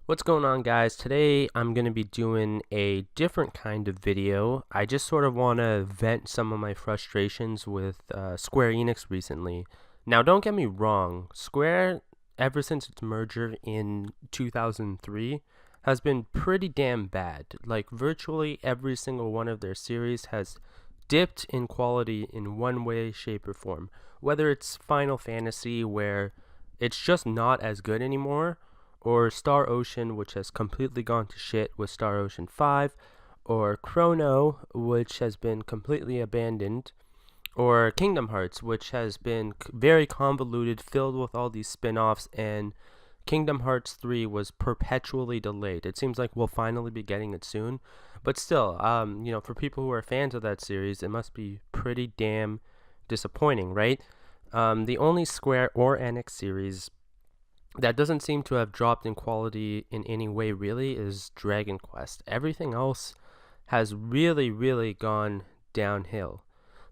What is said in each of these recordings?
What's going on, guys? Today I'm going to be doing a different kind of video. I just sort of want to vent some of my frustrations with Square Enix recently. Now, don't get me wrong, Square, ever since its merger in 2003, has been pretty damn bad. Like, virtually every single one of their series has dipped in quality in one way, shape, or form. Whether it's Final Fantasy, where it's just not as good anymore, or Star Ocean, which has completely gone to shit with Star Ocean 5, or Chrono, which has been completely abandoned, or Kingdom Hearts, which has been very convoluted, filled with all these spin-offs, and Kingdom Hearts 3 was perpetually delayed. It seems like we'll finally be getting it soon, but still, for people who are fans of that series, it must be pretty damn disappointing, right? The only Square or Enix series that doesn't seem to have dropped in quality in any way really is Dragon Quest. Everything else has really gone downhill.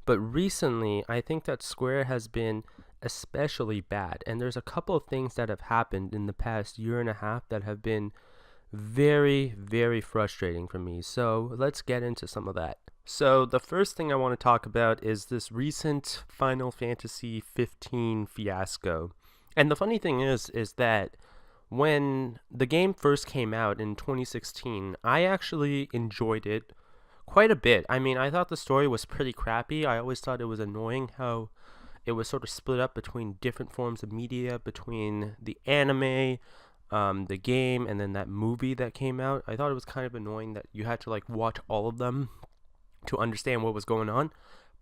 But recently, I think that Square has been especially bad, and there's a couple of things that have happened in the past year and a half that have been very frustrating for me. So let's get into some of that. So the first thing I want to talk about is this recent Final Fantasy 15 fiasco. And the funny thing is that when the game first came out in 2016, I actually enjoyed it quite a bit. I mean, I thought the story was pretty crappy. I always thought it was annoying how it was sort of split up between different forms of media, between the anime, the game, and then that movie that came out. I thought it was kind of annoying that you had to like watch all of them to understand what was going on.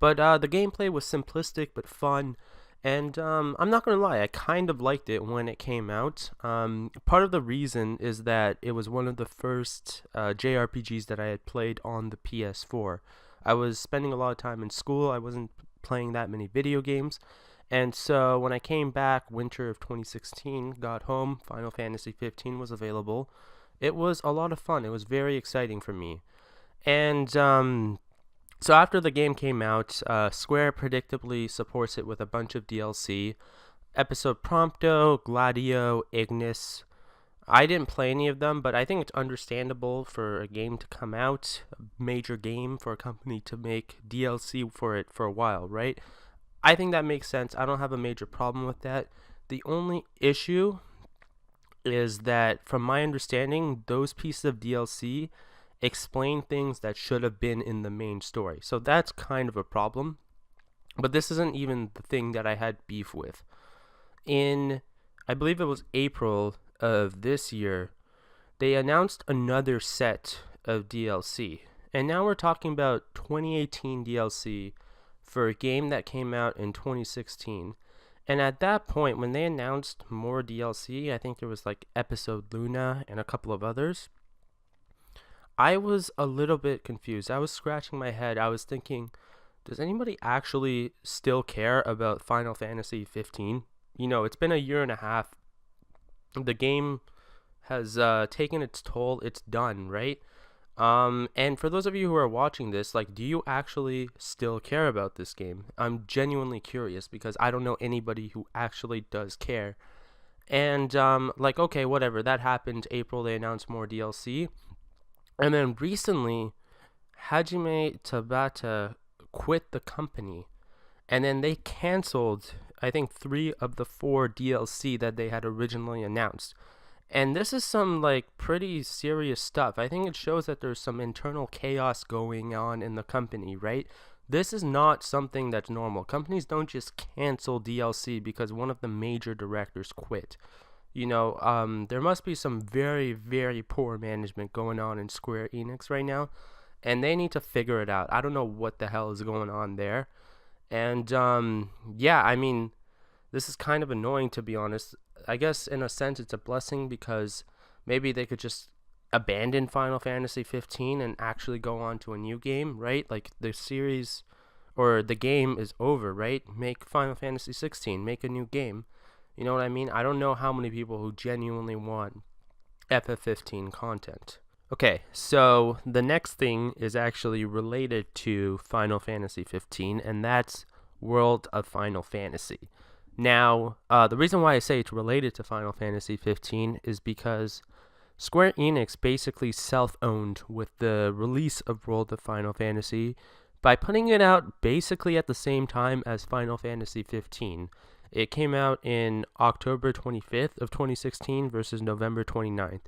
But the gameplay was simplistic but fun. And I'm not going to lie, I kind of liked it when it came out. Part of the reason is that it was one of the first JRPGs that I had played on the PS4. I was spending a lot of time in school. I wasn't playing that many video games. And so when I came back, winter of 2016, got home, Final Fantasy 15 was available. It was a lot of fun. It was very exciting for me. And so after the game came out, Square predictably supports it with a bunch of DLC. Episode Prompto, Gladio, Ignis. I didn't play any of them, but I think it's understandable for a game to come out, a major game, for a company to make DLC for it for a while, right? I think that makes sense. I don't have a major problem with that. The only issue is that, from my understanding, those pieces of DLC explain things that should have been in the main story. So that's kind of a problem. But this isn't even the thing that I had beef with. In, I believe it was April of this year, they announced another set of DLC. And now we're talking about 2018 DLC for a game that came out in 2016. And at that point, when they announced more DLC, I think it was like Episode Luna and a couple of others, I was a little bit confused. I was scratching my head. I was thinking, does anybody actually still care about Final Fantasy 15? You know, it's been a year and a half. The game has taken its toll. It's done, right? And for those of you who are watching this, like, do you actually still care about this game? I'm genuinely curious because I don't know anybody who actually does care. And, okay, whatever. That happened. April, they announced more DLC. And then recently, Hajime Tabata quit the company. And then they canceled, I think, 3 of the 4 DLC that they had originally announced. And this is some, like, pretty serious stuff. I think it shows that there's some internal chaos going on in the company, right? This is not something that's normal. Companies don't just cancel DLC because one of the major directors quit. You know, there must be some very poor management going on in Square Enix right now, and they need to figure it out. I don't know what the hell is going on there. And, yeah, I mean, this is kind of annoying, to be honest. I guess, in a sense, it's a blessing because maybe they could just abandon Final Fantasy 15 and actually go on to a new game, right? Like, the series or the game is over, right? Make Final Fantasy 16, make a new game. You know what I mean? I don't know how many people who genuinely want FF15 content. Okay, so the next thing is actually related to Final Fantasy 15, and that's World of Final Fantasy. Now, the reason why I say it's related to Final Fantasy 15 is because Square Enix basically self-owned with the release of World of Final Fantasy by putting it out basically at the same time as Final Fantasy 15. It came out in October 25th of 2016 versus November 29th.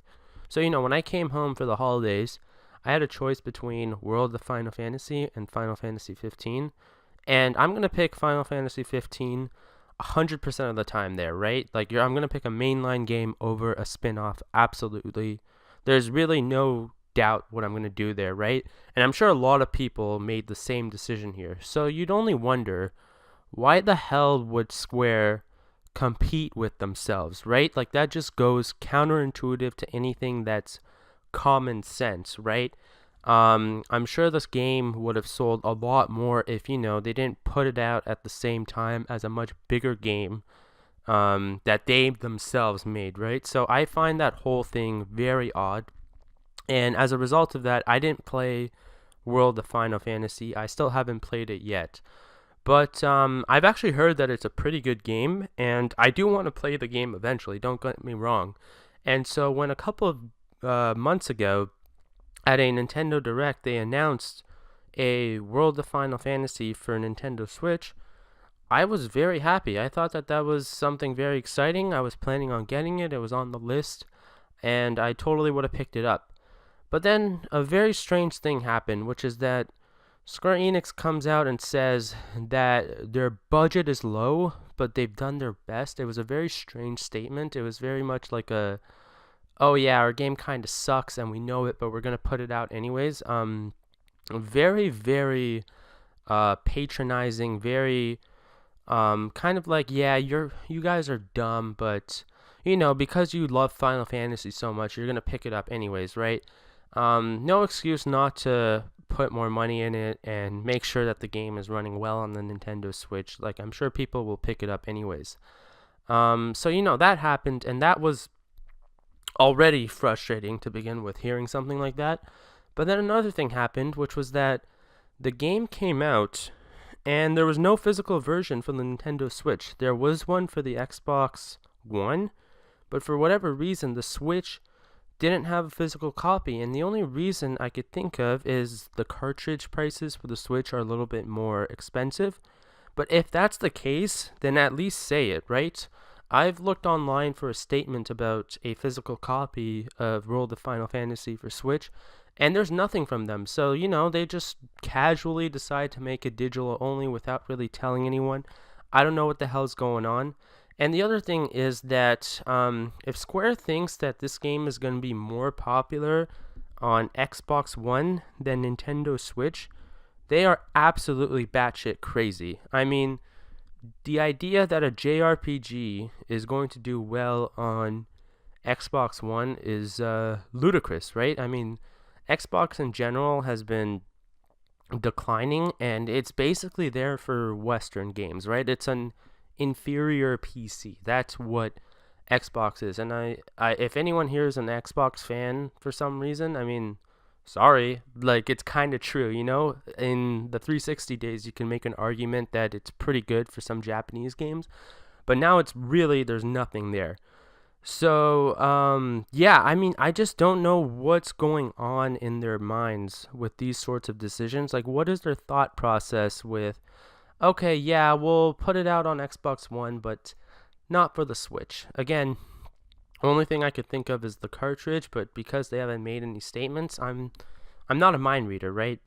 So, when I came home for the holidays, I had a choice between World of Final Fantasy and Final Fantasy 15, and I'm going to pick Final Fantasy 15 100% of the time there, right? Like, I'm going to pick a mainline game over a spin-off, absolutely. There's really no doubt what I'm going to do there, right? And I'm sure a lot of people made the same decision here. So you'd only wonder, why the hell would Square compete with themselves, right? Like, that just goes counterintuitive to anything that's common sense, right? I'm sure this game would have sold a lot more if, they didn't put it out at the same time as a much bigger game that they themselves made, right? So I find that whole thing very odd. And as a result of that, I didn't play World of Final Fantasy. I still haven't played it yet. But I've actually heard that it's a pretty good game, and I do want to play the game eventually, don't get me wrong. And so when a couple of months ago, at a Nintendo Direct, they announced a World of Final Fantasy for Nintendo Switch, I was very happy. I thought that was something very exciting. I was planning on getting it. It was on the list, and I totally would have picked it up. But then a very strange thing happened, which is that Square Enix comes out and says that their budget is low, but they've done their best. It was a very strange statement. It was very much like oh yeah, our game kind of sucks and we know it, but we're going to put it out anyways. Very, very patronizing, very kind of like, yeah, you guys are dumb, but because you love Final Fantasy so much, you're going to pick it up anyways, right? No excuse not to put more money in it and make sure that the game is running well on the Nintendo Switch. Like, I'm sure people will pick it up anyways. So that happened, and that was already frustrating to begin with, hearing something like that. But then another thing happened, which was that the game came out and there was no physical version for the Nintendo Switch. There was one for the Xbox One, but for whatever reason, the Switch didn't have a physical copy, and the only reason I could think of is the cartridge prices for the Switch are a little bit more expensive. But if that's the case, then at least say it, right? I've looked online for a statement about a physical copy of World of Final Fantasy for Switch, and there's nothing from them. So, they just casually decide to make it digital only without really telling anyone. I don't know what the hell's going on. And the other thing is that if Square thinks that this game is going to be more popular on Xbox One than Nintendo Switch, they are absolutely batshit crazy. I mean, the idea that a JRPG is going to do well on Xbox One is ludicrous, right? I mean, Xbox in general has been declining, and it's basically there for Western games, right? It's an inferior PC. That's what Xbox is. And I if anyone here is an Xbox fan for some reason, I mean, sorry, like, it's kind of true, in the 360 days you can make an argument that it's pretty good for some Japanese games, but now it's really, there's nothing there. So yeah, I mean, I just don't know what's going on in their minds with these sorts of decisions. Like, what is their thought process with, okay, yeah, we'll put it out on Xbox One, but not for the Switch. Again, only thing I could think of is the cartridge, but because they haven't made any statements, I'm not a mind reader, right?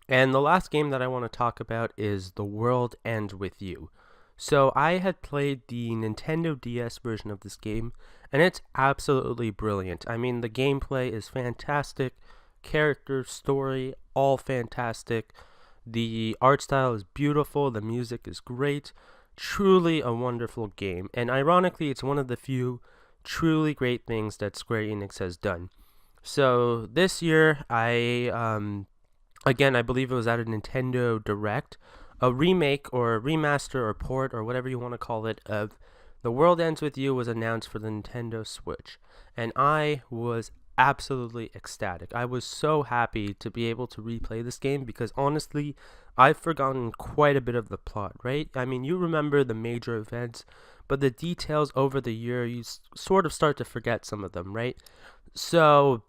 And the last game that I want to talk about is The World Ends With You. So I had played the Nintendo DS version of this game, and it's absolutely brilliant. I mean, the gameplay is fantastic, character, story, all fantastic. The art style is beautiful, the music is great, truly a wonderful game. And ironically, it's one of the few truly great things that Square Enix has done. So this year, I believe it was at a Nintendo Direct, a remake or a remaster or port or whatever you want to call it of The World Ends With You was announced for the Nintendo Switch, and I was absolutely ecstatic. I was so happy to be able to replay this game because honestly, I've forgotten quite a bit of the plot, right? I mean, you remember the major events, but the details over the year, you sort of start to forget some of them, right? So,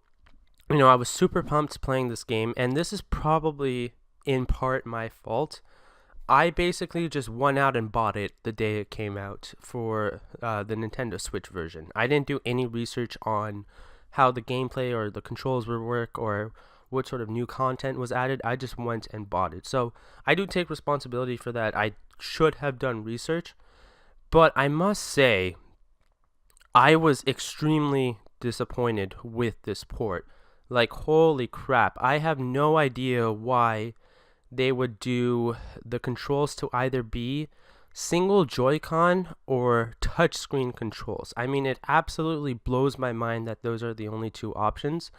I was super pumped playing this game, and this is probably in part my fault. I basically just went out and bought it the day it came out for the Nintendo Switch version. I didn't do any research on how the gameplay or the controls would work or what sort of new content was added. I just went and bought it. So I do take responsibility for that. I should have done research, but I must say I was extremely disappointed with this port. Like, holy crap, I have no idea why they would do the controls to either be single Joy-Con or touchscreen controls. I mean, it absolutely blows my mind that those are the only two options.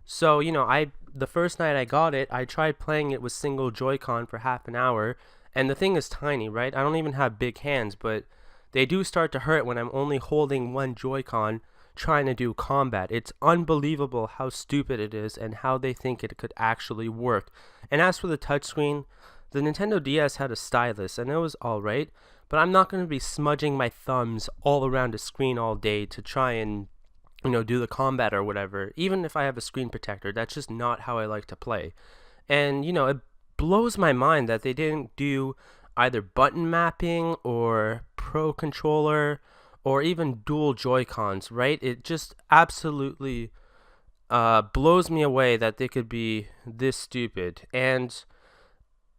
So, the first night I got it, I tried playing it with single Joy-Con for half an hour, and the thing is tiny, right? I don't even have big hands, but they do start to hurt when I'm only holding one Joy-Con trying to do combat. It's unbelievable how stupid it is and how they think it could actually work. And as for the touchscreen, the Nintendo DS had a stylus and it was alright, but I'm not going to be smudging my thumbs all around a screen all day to try and do the combat or whatever. Even if I have a screen protector, that's just not how I like to play. And it blows my mind that they didn't do either button mapping or pro controller or even dual Joy-Cons, right? It just absolutely blows me away that they could be this stupid. And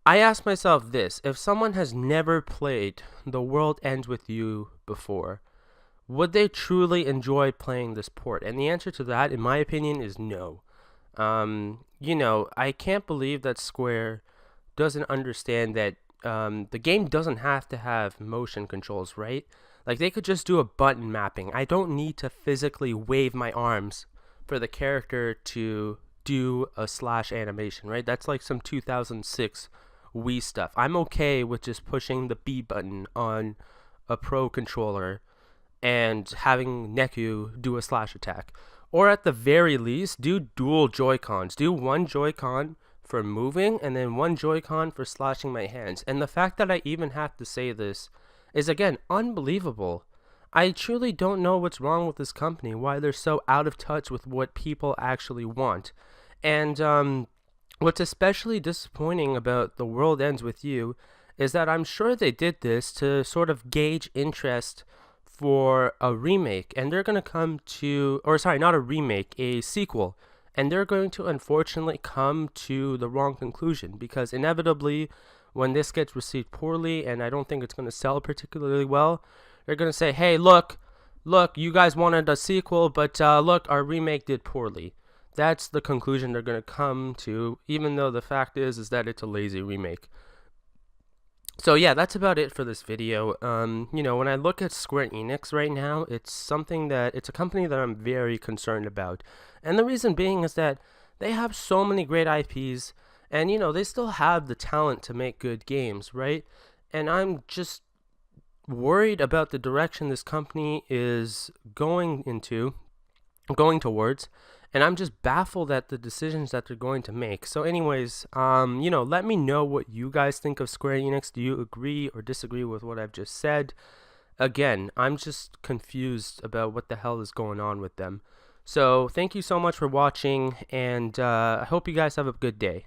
I ask myself this: if someone has never played The World Ends With You before, would they truly enjoy playing this port? And the answer to that, in my opinion, is no. I can't believe that Square doesn't understand that the game doesn't have to have motion controls, right? Like, they could just do a button mapping. I don't need to physically wave my arms for the character to do a slash animation, right? That's like some 2006 Wii stuff. I'm okay with just pushing the B button on a pro controller and having Neku do a slash attack. Or at the very least, do dual Joy-Cons. Do one Joy-Con for moving and then one Joy-Con for slashing my hands. And the fact that I even have to say this is, again, unbelievable. I truly don't know what's wrong with this company, why they're so out of touch with what people actually want. And what's especially disappointing about The World Ends With You is that I'm sure they did this to sort of gauge interest for a remake, and they're going to come to, or sorry, not a remake, a sequel, and they're going to unfortunately come to the wrong conclusion, because inevitably when this gets received poorly, and I don't think it's going to sell particularly well, they're going to say, hey, look, you guys wanted a sequel, but look, our remake did poorly. That's the conclusion they're going to come to, even though the fact is that it's a lazy remake. So yeah, that's about it for this video. When I look at Square Enix right now, it's a company that I'm very concerned about. And the reason being is that they have so many great IPs, and they still have the talent to make good games, right? And I'm just worried about the direction this company is going towards, and I'm just baffled at the decisions that they're going to make. So anyways, let me know what you guys think of Square Enix. Do you agree or disagree with what I've just said? Again, I'm just confused about what the hell is going on with them. So thank you so much for watching, and I hope you guys have a good day.